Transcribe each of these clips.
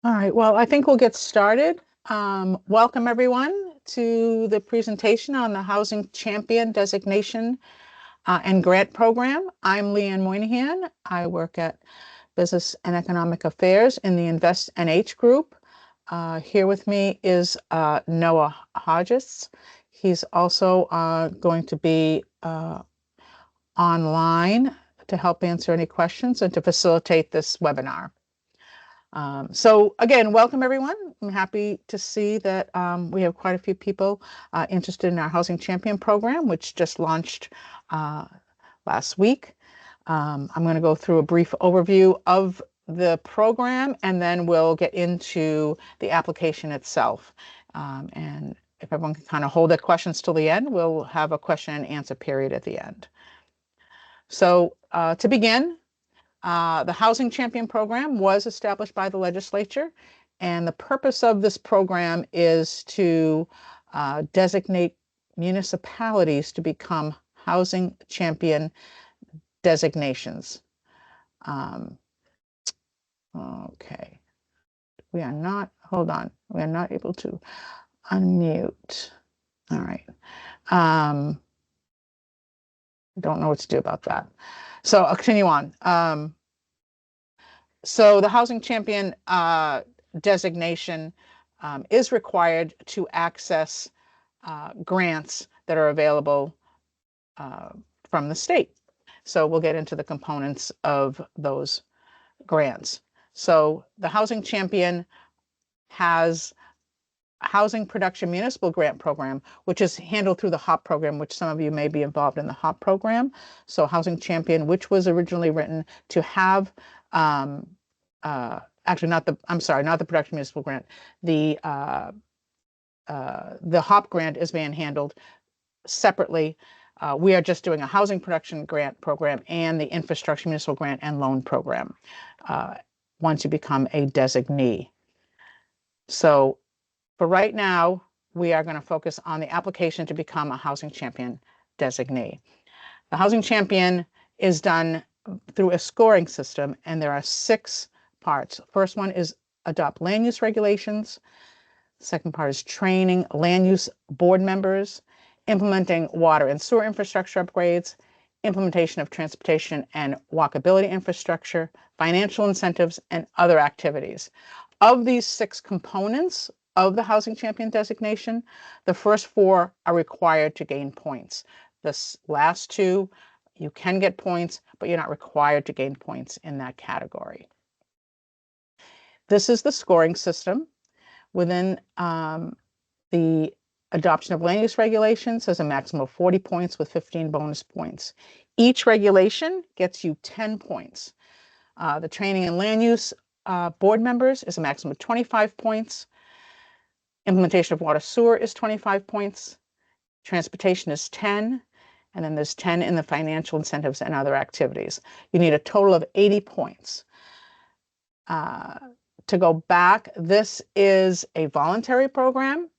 All right, well, I think we'll get started. Welcome everyone to the presentation on the Housing Champion Designation and Grant Program. I'm Leanne Moynihan. I work at Business and Economic Affairs in the Invest NH group. Here with me is Noah Hodges. He's also going to be online to help answer any questions and to facilitate this webinar. So again, welcome everyone. I'm happy to see that we have quite a few people interested in our Housing Champion program, which just launched last week. I'm going to go through a brief overview of the program, and then we'll get into the application itself. And if everyone can kind of hold their questions till the end, we'll have a question and answer period at the end. So to begin, the Housing Champion Program was established by the legislature, and the purpose of this program is to designate municipalities to become Housing Champion designations. Okay, we are not, hold on, we are not able to unmute. All right. Don't know what to do about that. So I'll continue on. So the Housing Champion designation is required to access grants that are available from the state. So we'll get into the components of those grants. So the Housing Champion has Housing Production Municipal Grant Program, which is handled through the HOP program, which some of you may be involved in the HOP program. So Housing Champion, which was originally written to have, actually not the Production Municipal Grant, the HOP grant is being handled separately. We are just doing a Housing Production Grant Program and the Infrastructure Municipal Grant and Loan Program once you become a designee. So for right now, we are going to focus on the application to become a Housing Champion designee. The Housing Champion is done through a scoring system, and there are 6 parts. First one is adopt land use regulations. Second part is training land use board members, implementing water and sewer infrastructure upgrades, implementation of transportation and walkability infrastructure, financial incentives, and other activities. Of these 6 components of the Housing Champion designation, the first 4 are required to gain points. The last 2, you can get points, but you're not required to gain points in that category. This is the scoring system. Within the adoption of land use regulations, there's a maximum of 40 points with 15 bonus points. Each regulation gets you 10 points. The training and land use board members is a maximum of 25 points. Implementation of water sewer is 25 points. Transportation is 10. And then there's 10 in the financial incentives and other activities. You need a total of 80 points. To go back, this is a voluntary program.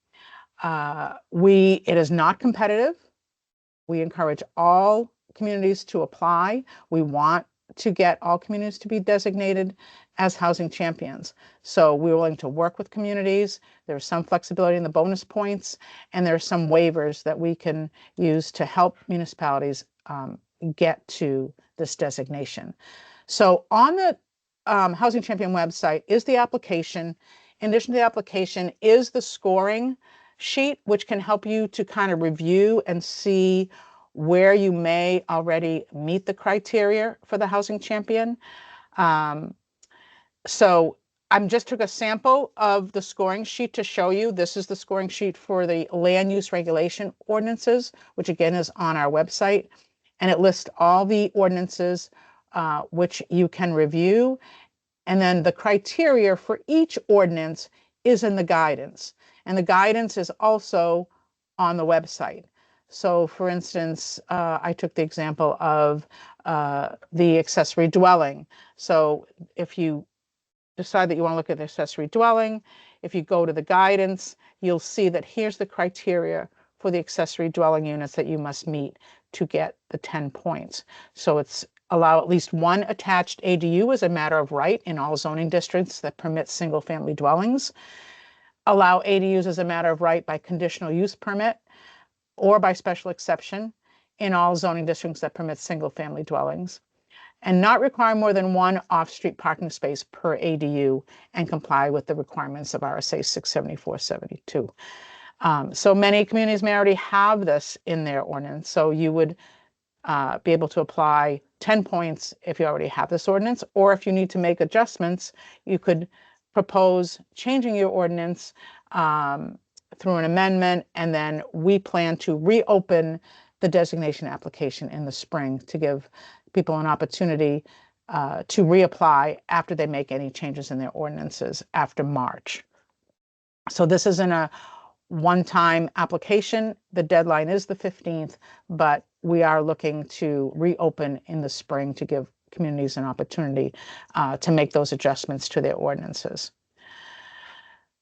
It is not competitive. We encourage all communities to apply. We want to get all communities to be designated as housing champions. So we're willing to work with communities. There's some flexibility in the bonus points, and there are some waivers that we can use to help municipalities get to this designation. So on the Housing Champion website is the application. In addition to the application is the scoring sheet, which can help you to kind of review and see where you may already meet the criteria for the Housing Champion. So I just took a sample of the scoring sheet to show you. This is the scoring sheet for the land use regulation ordinances, which again is on our website. And it lists all the ordinances which you can review. And then the criteria for each ordinance is in the guidance. And the guidance is also on the website. So for instance, I took the example of the accessory dwelling. So if you decide that you want to look at the accessory dwelling, if you go to the guidance, you'll see that here's the criteria for the accessory dwelling units that you must meet to get the 10 points. So it's allow at least one attached ADU as a matter of right in all zoning districts that permit single-family dwellings, allow ADUs as a matter of right by conditional use permit or by special exception in all zoning districts that permit single-family dwellings, and not require more than one off-street parking space per ADU and comply with the requirements of RSA 674-72. So many communities may already have this in their ordinance. So you would be able to apply 10 points if you already have this ordinance, or if you need to make adjustments, you could propose changing your ordinance through an amendment, and then we plan to reopen the designation application in the spring to give people an opportunity to reapply after they make any changes in their ordinances after March. So this isn't a one-time application. The deadline is the 15th, but we are looking to reopen in the spring to give communities an opportunity to make those adjustments to their ordinances.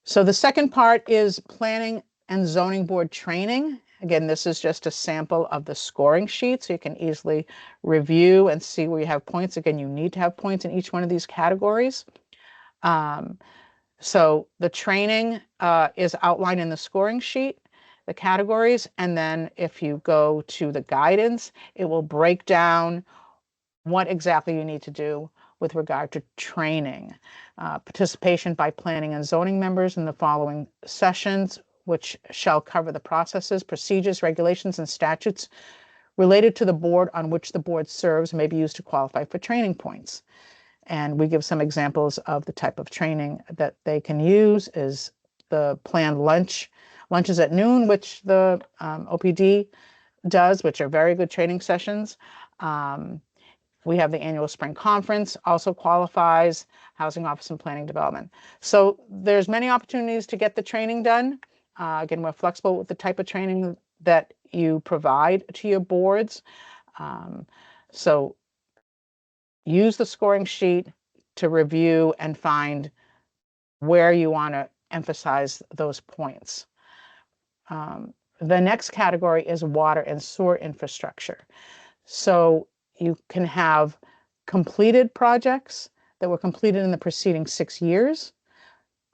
So the second part is planning and zoning board training. Again, this is just a sample of the scoring sheet, so you can easily review and see where you have points. Again, you need to have points in each one of these categories. So the training is outlined in the scoring sheet, the categories, and then if you go to the guidance, it will break down what exactly you need to do with regard to training. Participation by planning and zoning members in the following sessions, which shall cover the processes, procedures, regulations, and statutes related to the board on which the board serves may be used to qualify for training points. And we give some examples of the type of training that they can use is the planned lunches at noon, which the OPD does, which are very good training sessions. We have the annual spring conference, also qualifies, housing office and planning development. So there's many opportunities to get the training done. Again, we're flexible with the type of training that you provide to your boards. So use the scoring sheet to review and find where you want to emphasize those points. The next category is water and sewer infrastructure. So you can have completed projects that were completed in the preceding 6 years,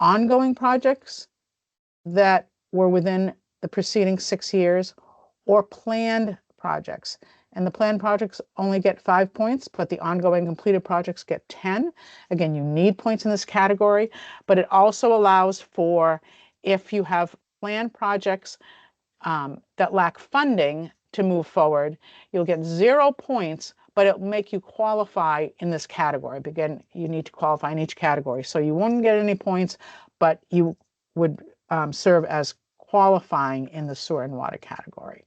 ongoing projects that were within the preceding 6 years, or planned projects. And the planned projects only get 5 points, but the ongoing completed projects get 10. Again, you need points in this category, but it also allows for, if you have planned projects that lack funding to move forward, you'll get 0 points, but it'll make you qualify in this category. Again, you need to qualify in each category. So you won't get any points, but you would serve as qualifying in the sewer and water category.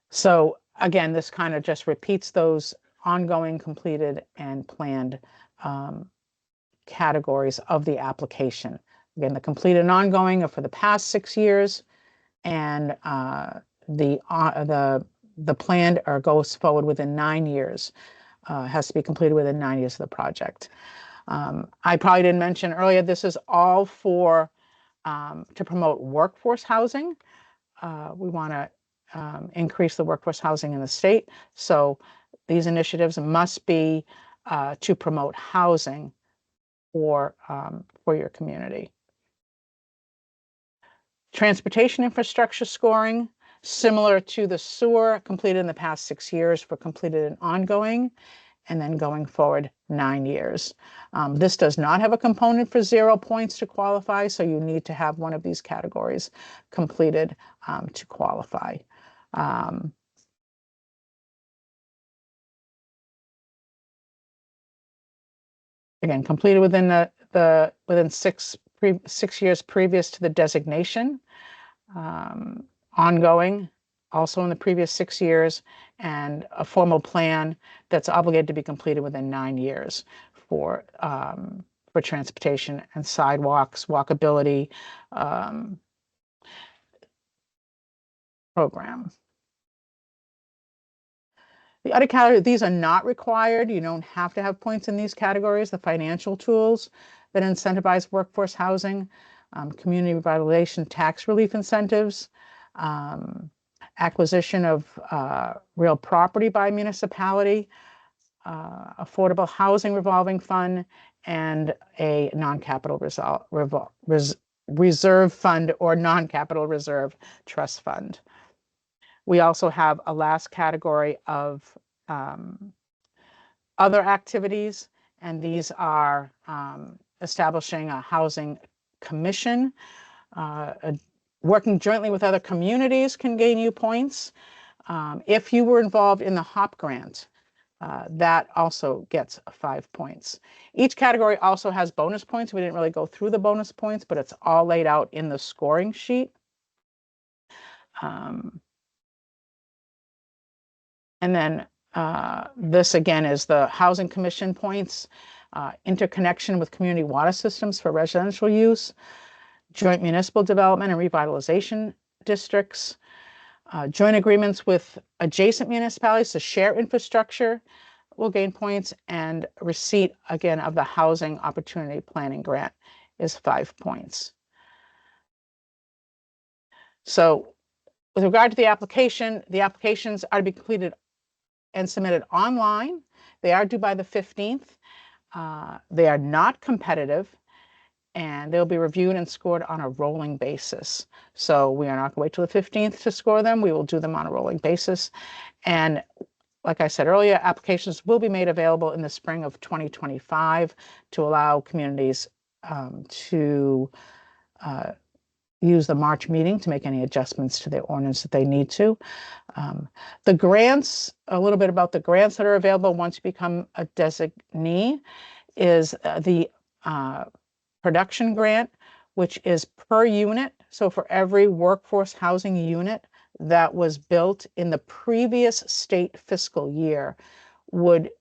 So again, this kind of just repeats those ongoing, completed, and planned categories of the application. Again, the completed and ongoing are for the past 6 years, and the planned goes forward within 9 years. Has to be completed within 9 years of the project. I probably didn't mention earlier, this is all for to promote workforce housing. We want to increase the workforce housing in the state. So these initiatives must be to promote housing for your community. Transportation infrastructure scoring, similar to the sewer, completed in the past 6 years for completed and ongoing, and then going forward 9 years. This does not have a component for 0 points to qualify, so you need to have one of these categories completed to qualify. Again, completed within within 6 years previous to the designation. Ongoing, also in the previous 6 years, and a formal plan that's obligated to be completed within 9 years for transportation and sidewalks, walkability program. The other category, these are not required. You don't have to have points in these categories. The financial tools that incentivize workforce housing, community revitalization tax relief incentives, acquisition of real property by municipality, affordable housing revolving fund, and a non-capital reserve fund or non-capital reserve trust fund. We also have a last category of other activities, and these are establishing a housing commission. Working jointly with other communities can gain you points. If you were involved in the HOP grant, that also gets 5 points. Each category also has bonus points. We didn't really go through the bonus points, but it's all laid out in the scoring sheet. And then this again is the Housing Commission points, interconnection with community water systems for residential use, joint municipal development and revitalization districts, joint agreements with adjacent municipalities to share infrastructure will gain points, and receipt again of the Housing Opportunity Planning Grant is 5 points. So with regard to the applications are to be completed and submitted online. They are due by the 15th. They are not competitive, and they'll be reviewed and scored on a rolling basis. So we are not going to wait till the 15th to score them. We will do them on a rolling basis. And like I said earlier, applications will be made available in the spring of 2025 to allow communities to use the March meeting to make any adjustments to their ordinance that they need to. The grants, a little bit about the grants that are available once you become a designee, is the production grant, which is per unit. So for every workforce housing unit that was built in the previous state fiscal year would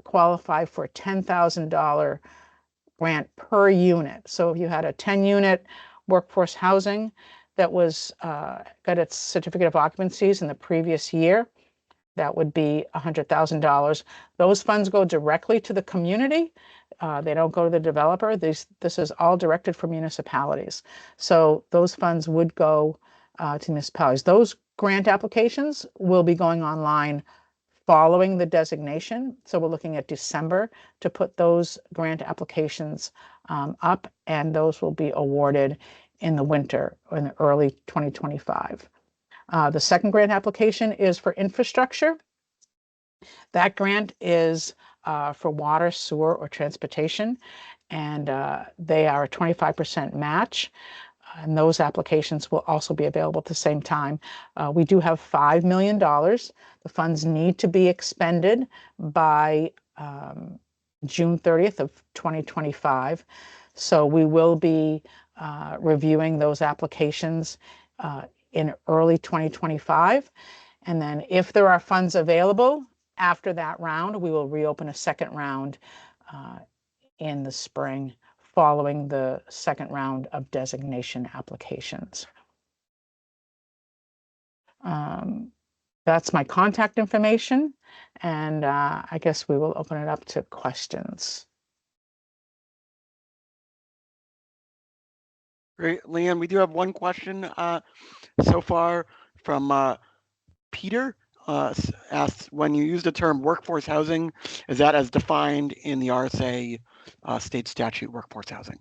qualify for a $10,000 grant per unit. So if you had a 10-unit workforce housing that was got its certificate of occupancies in the previous year, that would be $100,000. Those funds go directly to the community. They don't go to the developer. This is all directed for municipalities. So those funds would go to municipalities. Those grant applications will be going online following the designation. So we're looking at December to put those grant applications up, and those will be awarded in the winter or in the early 2025. The second grant application is for infrastructure. That grant is for water, sewer, or transportation, and they are a 25% match. And those applications will also be available at the same time. We do have $5 million. The funds need to be expended by June 30th of 2025. So we will be reviewing those applications in early 2025. And then if there are funds available after that round, we will reopen a second round in the spring following the second round of designation applications. That's my contact information, and I guess we will open it up to questions. Great, Leanne, we do have one question so far from Peter. Asks, when you use the term workforce housing, is that as defined in the RSA state statute workforce housing?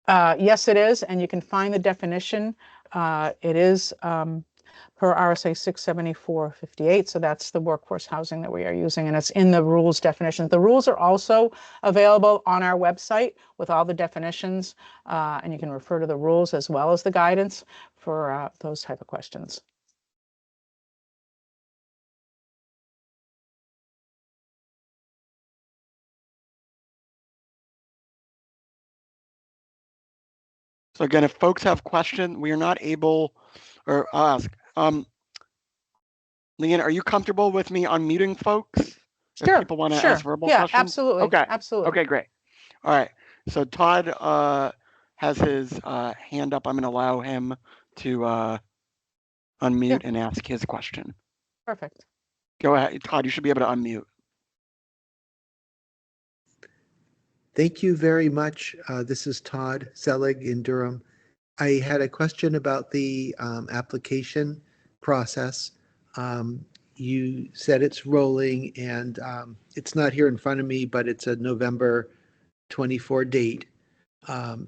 Yes, it is, and you can find the definition. It is per RSA 674-58, so that's the workforce housing that we are using, and it's in the rules definitions. The rules are also available on our website with all the definitions, and you can refer to the rules as well as the guidance for those type of questions. So again, if folks have questions, we are not able, or I'll ask, Leanne, are you comfortable with me unmuting folks? Sure. If people want to ask verbal questions? Absolutely. Okay. Absolutely. Okay, great. All right. So Todd has his hand up. I'm going to allow him to unmute and ask his question. Perfect. Go ahead, Todd. You should be able to unmute. Thank you very much. This is Todd Selig in Durham. I had a question about the application process. You said it's rolling, and it's not here in front of me, but it's a November 24 date.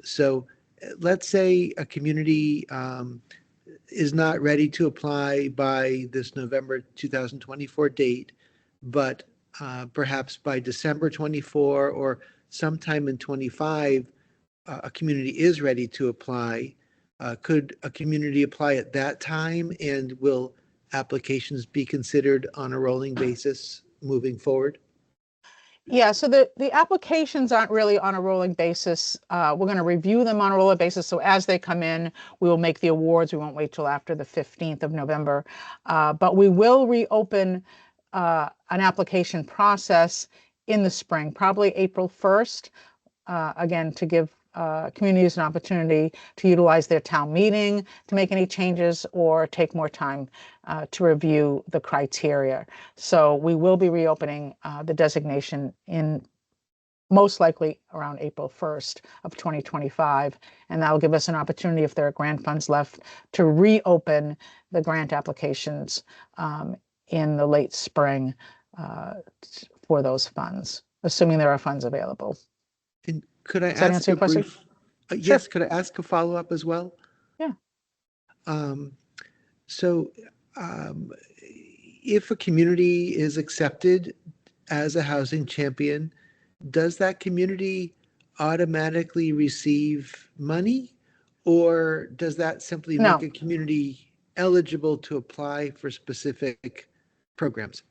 So let's say a community is not ready to apply by this November 2024 date, but perhaps by December 24 or sometime in 25, a community is ready to apply. Could a community apply at that time, and will applications be considered on a rolling basis moving forward? Yeah, so the applications aren't really on a rolling basis. We're going to review them on a rolling basis. So as they come in, we will make the awards. We won't wait till after the 15th of November. But we will reopen an application process in the spring, probably April 1st, again, to give communities an opportunity to utilize their town meeting to make any changes or take more time to review the criteria. So we will be reopening the designation in most likely around April 1st of 2025. And that will give us an opportunity, if there are grant funds left, to reopen the grant applications in the late spring for those funds, assuming there are funds available. And could I Does that ask answer a your question? brief, yes, could I ask a follow-up as well? Yeah. Um, So if a community is accepted as a housing champion, does that community automatically receive money? Or does that simply make No, a community eligible to apply for specific programs?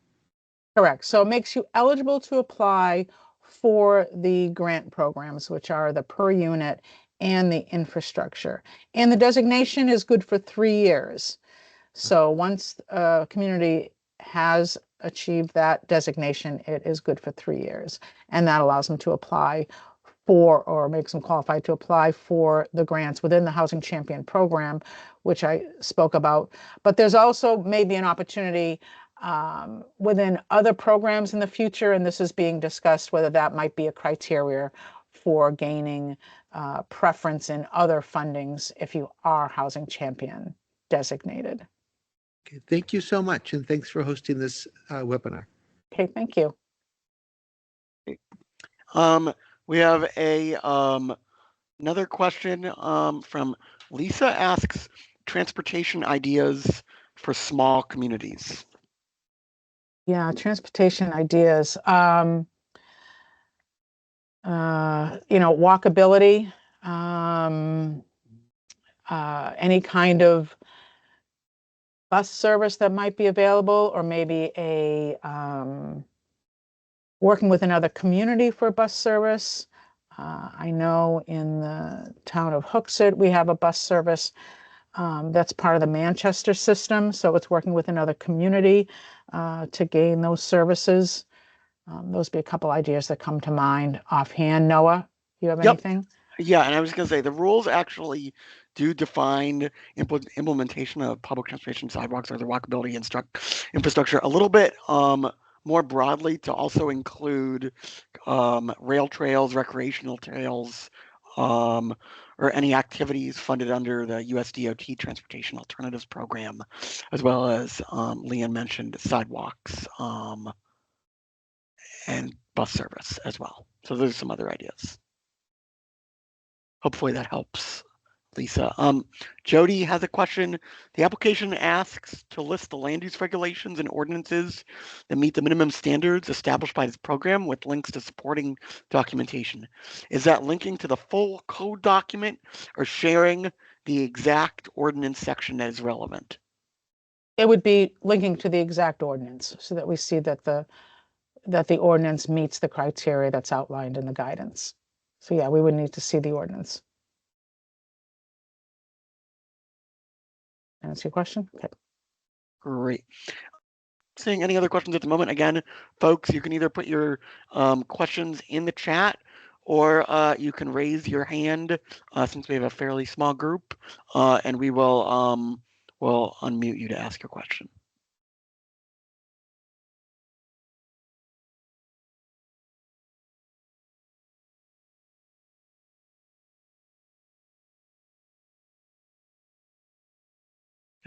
correct. So it makes you eligible to apply for the grant programs, which are the per unit and the infrastructure. And the designation is good for 3 years. So once a community has achieved that designation, it is good for 3 years. And that allows them to apply for, or makes them qualified to apply for, the grants within the Housing Champion program, which I spoke about. But there's also maybe an opportunity within other programs in the future, and this is being discussed, whether that might be a criteria for gaining preference in other fundings if you are Housing Champion designated. Okay, thank you so much, and thanks for hosting this webinar. Okay, thank you. We have another question from Lisa. Asks transportation ideas for small communities. Yeah, transportation ideas. Walkability, any kind of bus service that might be available, or maybe working with another community for bus service. I know in the town of Hooksett, we have a bus service that's part of the Manchester system. So it's working with another community to gain those services. Those would be a couple ideas that come to mind offhand. Noah, you have anything? Yeah, and I was going to say the rules actually do define implementation of public transportation, sidewalks, or the walkability infrastructure a little bit more broadly, to also include rail trails, recreational trails, or any activities funded under the USDOT Transportation Alternatives Program, as well as Leanne mentioned sidewalks and bus service as well. So those are some other ideas. Hopefully that helps, Lisa. Jody has a question. The application asks to list the land use regulations and ordinances that meet the minimum standards established by this program with links to supporting documentation. Is that linking to the full code document or sharing the exact ordinance section that is relevant? It would be linking to the exact ordinance so that we see that the ordinance meets the criteria that's outlined in the guidance. So yeah, we would need to see the ordinance. Answer your question? Okay. Great. Seeing any other questions at the moment? Again, folks, you can either put your questions in the chat, or you can raise your hand since we have a fairly small group, and we will unmute you to ask your question.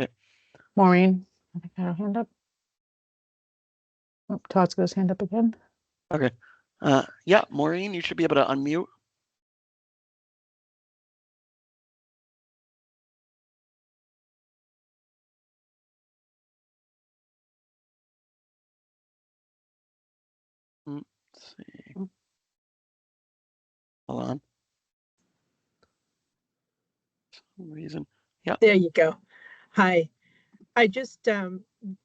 Okay. Maureen, I think got her hand up. Oh, Todd's got his hand up again. Okay. Yeah, Maureen, you should be able to unmute. Let's see. Hold on. For some reason. Yeah. There you go. Hi. I just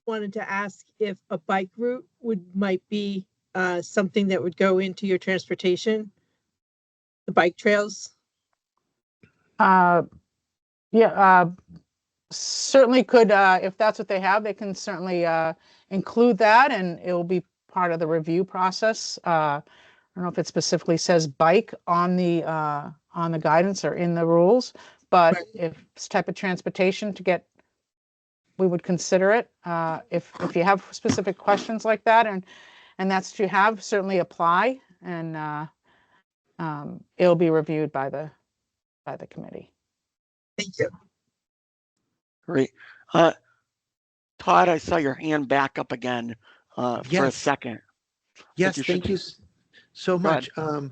wanted to ask if a bike route might be something that would go into your transportation, the bike trails. Yeah, certainly could, if that's what they have, they can certainly include that, and it will be part of the review process. I don't know if it specifically says bike on the guidance or in the rules, but Right. if it's type of transportation to get, we would consider it. If you have specific questions like that, and that's what you have, certainly apply, and it'll be reviewed by the committee. Thank you. Great. Todd, I saw your hand back up again for a Yes. second. Yes, you thank should- you so Go ahead. much.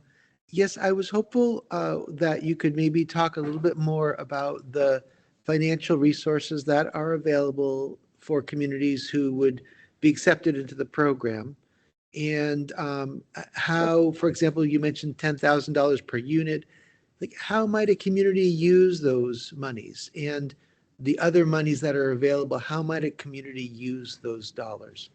Yes, I was hopeful that you could maybe talk a little bit more about the financial resources that are available for communities who would be accepted into the program. And how, for example, you mentioned $10,000 per unit. Like, how might a community use those monies? And the other monies that are available, how might a community use those dollars?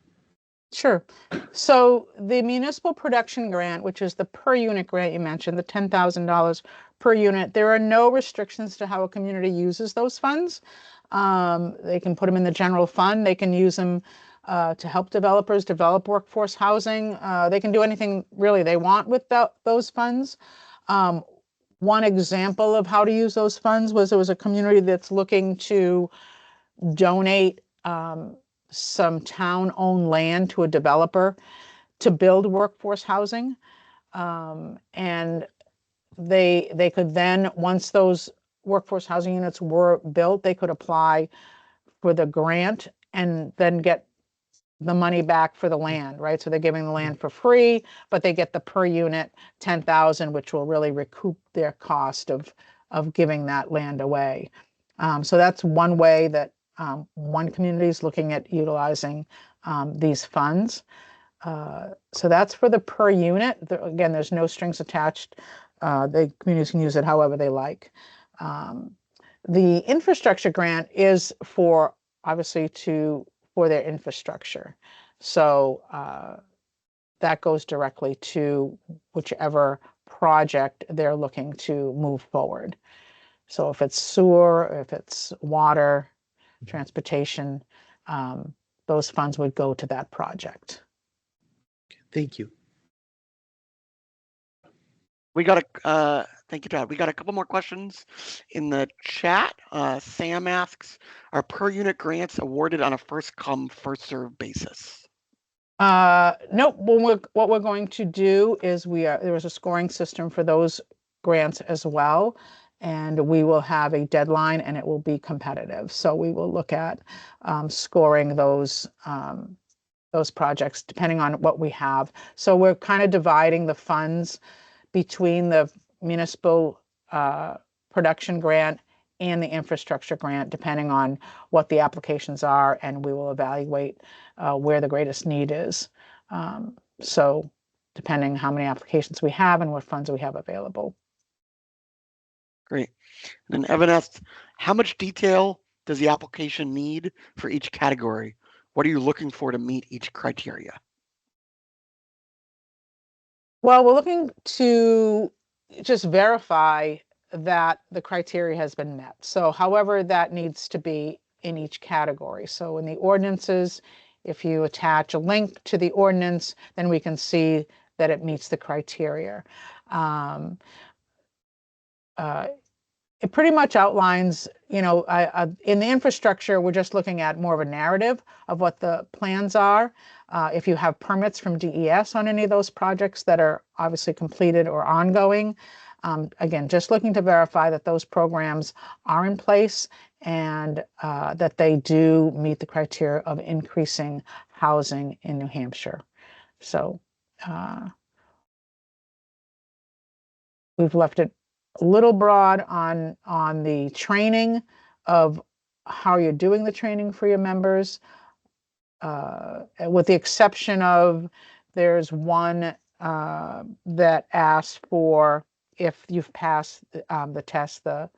Sure. So the municipal production grant, which is the per unit grant you mentioned, the $10,000 per unit, there are no restrictions to how a community uses those funds. They can put them in the general fund. They can use them to help developers develop workforce housing. They can do anything really they want with those funds. One example of how to use those funds was there was a community that's looking to donate some town-owned land to a developer to build workforce housing. And they could then, once those workforce housing units were built, they could apply for the grant and then get the money back for the land, right? So they're giving the land for free, but they get the per unit 10,000, which will really recoup their cost of giving that land away. So that's one way that one community is looking at utilizing these funds. So that's for the per unit. Again, there's no strings attached. The communities can use it however they like. The infrastructure grant is for, obviously, for their infrastructure. So that goes directly to whichever project they're looking to move forward. So if it's sewer, if it's water, transportation, those funds would go to that project. Thank you. We got thank you, Todd. We got a couple more questions in the chat. Sam asks, are per unit grants awarded on a first come, first served basis? Nope. What we're going to do is there is a scoring system for those grants as well, and we will have a deadline, and it will be competitive. So we will look at scoring those projects depending on what we have. So we're kind of dividing the funds between the municipal production grant and the infrastructure grant, depending on what the applications are, and we will evaluate where the greatest need is. So depending how many applications we have and what funds we have available. Great. And then Evan asks, how much detail does the application need for each category? What are you looking for to meet each criteria? Well, we're looking to just verify that the criteria has been met. So however that needs to be in each category. So in the ordinances, if you attach a link to the ordinance, then we can see that it meets the criteria. It pretty much outlines, in the infrastructure, we're just looking at more of a narrative of what the plans are. If you have permits from DES on any of those projects that are obviously completed or ongoing, Again, just looking to verify that those programs are in place and that they do meet the criteria of increasing housing in New Hampshire. So we've left it a little broad on the training of how you're doing the training for your members, with the exception of there's one that asks for if you've passed the test, the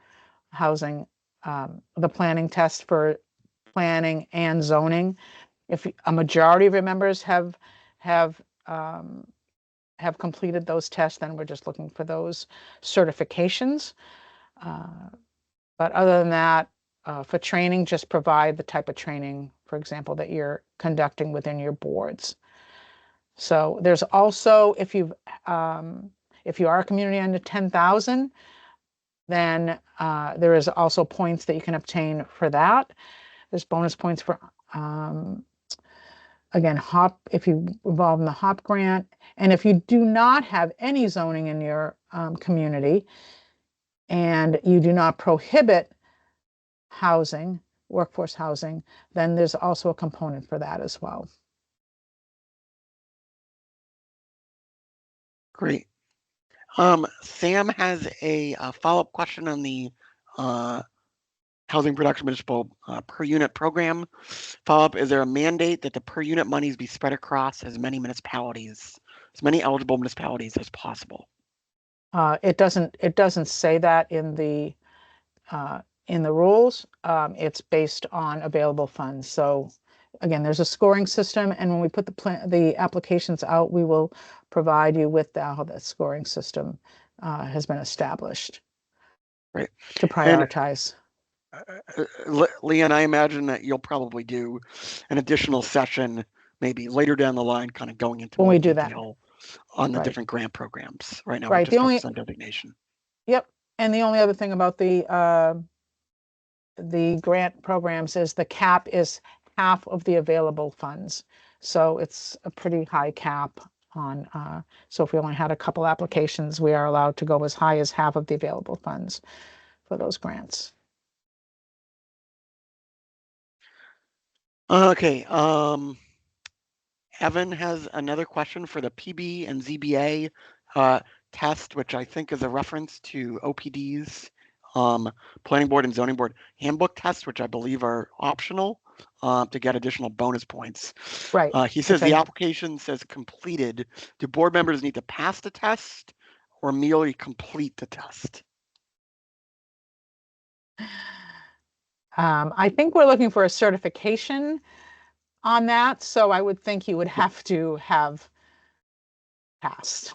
housing, the planning test for planning and zoning. If a majority of your members have completed those tests, then we're just looking for those certifications. But other than that, for training, just provide the type of training, for example, that you're conducting within your boards. So there's also, if you are a community under 10,000, then there is also points that you can obtain for that. There's bonus points for, again, HOP, if you involve in the HOP grant. And if you do not have any zoning in your community and you do not prohibit housing, workforce housing, then there's also a component for that as well. Great. Sam has a follow-up question on the Housing Production Municipal per unit program. Follow-up, is there a mandate that the per unit monies be spread across as many municipalities, as many eligible municipalities as possible? It doesn't say that in the rules. It's based on available funds. So again, there's a scoring system, and when we put the applications out, we will provide you with how that scoring system has been established. Right. To prioritize. Leanne, I imagine that you'll probably do an additional session maybe later down the line, kind of going into when more we do that on the right. different grant programs. Right now, right. we're just focused on designation. Yep. And the only other thing about the grant programs is the cap is half of the available funds. So it's a pretty high cap on, so if we only had a couple applications, we are allowed to go as high as half of the available funds for those grants. Okay. Evan has another question for the PB and ZBA test, which I think is a reference to OPD's planning board and zoning board handbook tests, which I believe are optional to get additional bonus points. Right. He says the application says completed. Do board members need to pass the test or merely complete the test? I think we're looking for a certification on that. So I would think you would have to have passed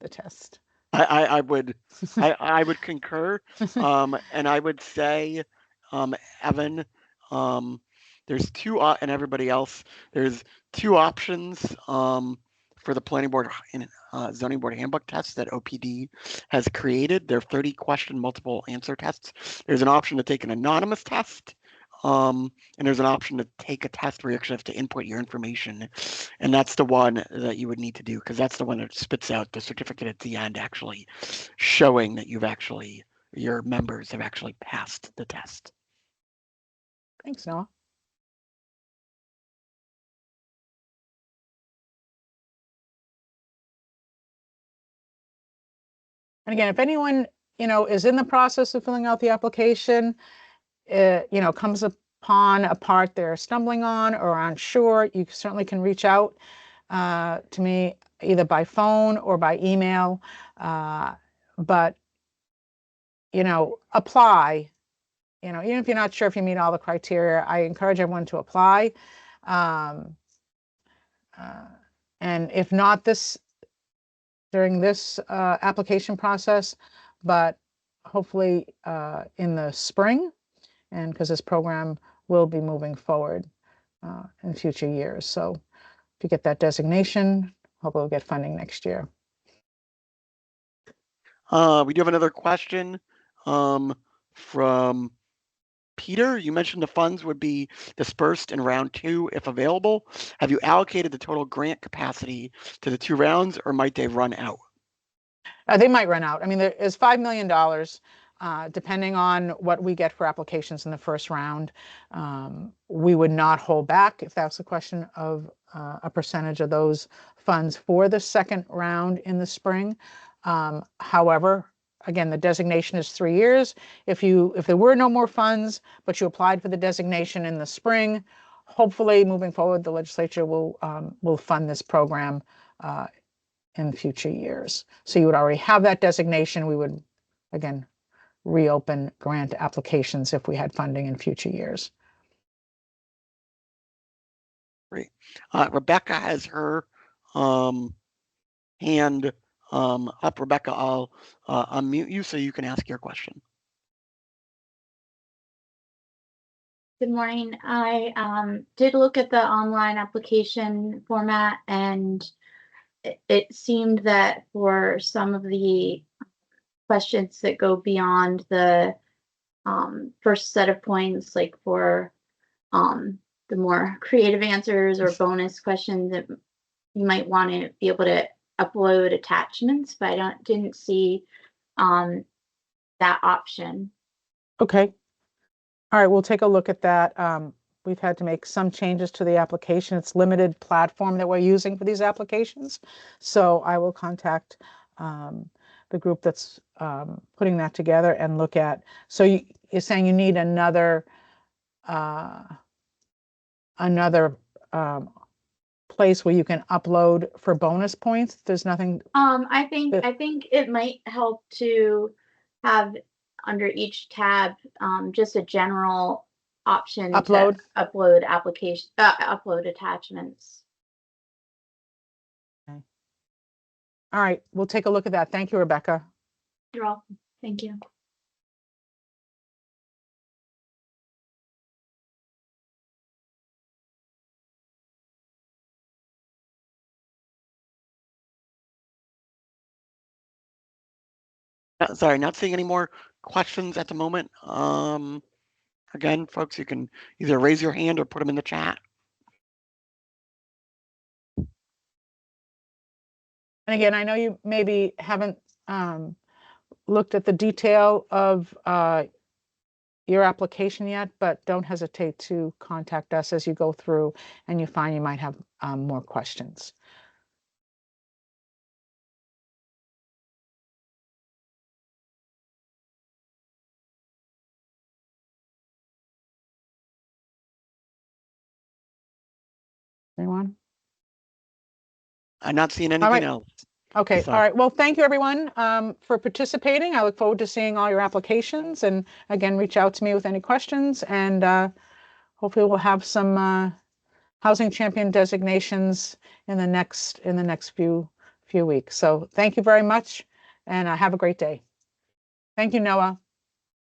the test. I would concur, and I would say, Evan, there's two, and everybody else, there's two options for the planning board and zoning board handbook tests that OPD has created. They're 30-question multiple answer tests. There's an option to take an anonymous test, and there's an option to take a test where you actually have to input your information, and that's the one that you would need to do, because that's the one that spits out the certificate at the end, actually showing that your members have actually passed the test. Thanks, Noah. And again, if anyone, is in the process of filling out the application, comes upon a part they're stumbling on or unsure, you certainly can reach out to me either by phone or by email. But, apply, even if you're not sure if you meet all the criteria, I encourage everyone to apply. And if not during this application process, but hopefully in the spring, and because this program will be moving forward in future years. So if you get that designation, hopefully we'll get funding next year. We do have another question from Peter. You mentioned the funds would be dispersed in round 2 if available. Have you allocated the total grant capacity to the 2 rounds, or might they run out? They might run out. I mean, there is $5 million, depending on what we get for applications in the first round. We would not hold back if that's a question of a percentage of those funds for the second round in the spring. However, again, the designation is 3 years. If there were no more funds, but you applied for the designation in the spring, hopefully moving forward, the legislature will fund this program in future years. So you would already have that designation. We would, again, reopen grant applications if we had funding in future years. Great. Rebecca has her hand up. Rebecca, I'll unmute you so you can ask your question. Good morning. I did look at the online application format, and it seemed that for some of the questions that go beyond the first set of points, like for the more creative answers or bonus questions, that you might want to be able to upload attachments, but I didn't see that option. Okay. All right, we'll take a look at that. We've had to make some changes to the application. It's limited platform that we're using for these applications. So I will contact the group that's putting that together and look at. So you're saying you need another place where you can upload for bonus points? There's nothing. I think it might help to have under each tab just a general option Upload? to upload application upload attachments. Okay. All right, we'll take a look at that. Thank you, Rebecca. You're welcome. Thank you. Sorry, not seeing any more questions at the moment. Again, folks, you can either raise your hand or put them in the chat. And again, I know you maybe haven't looked at the detail of your application yet, but don't hesitate to contact us as you go through and you find you might have more questions. Anyone? I'm not seeing anything right. else. Okay, So- all right. Well, thank you everyone for participating. I look forward to seeing all your applications, and again, reach out to me with any questions, and hopefully we'll have some housing champion designations in the next few weeks. So thank you very much, and have a great day. Thank you, Noah.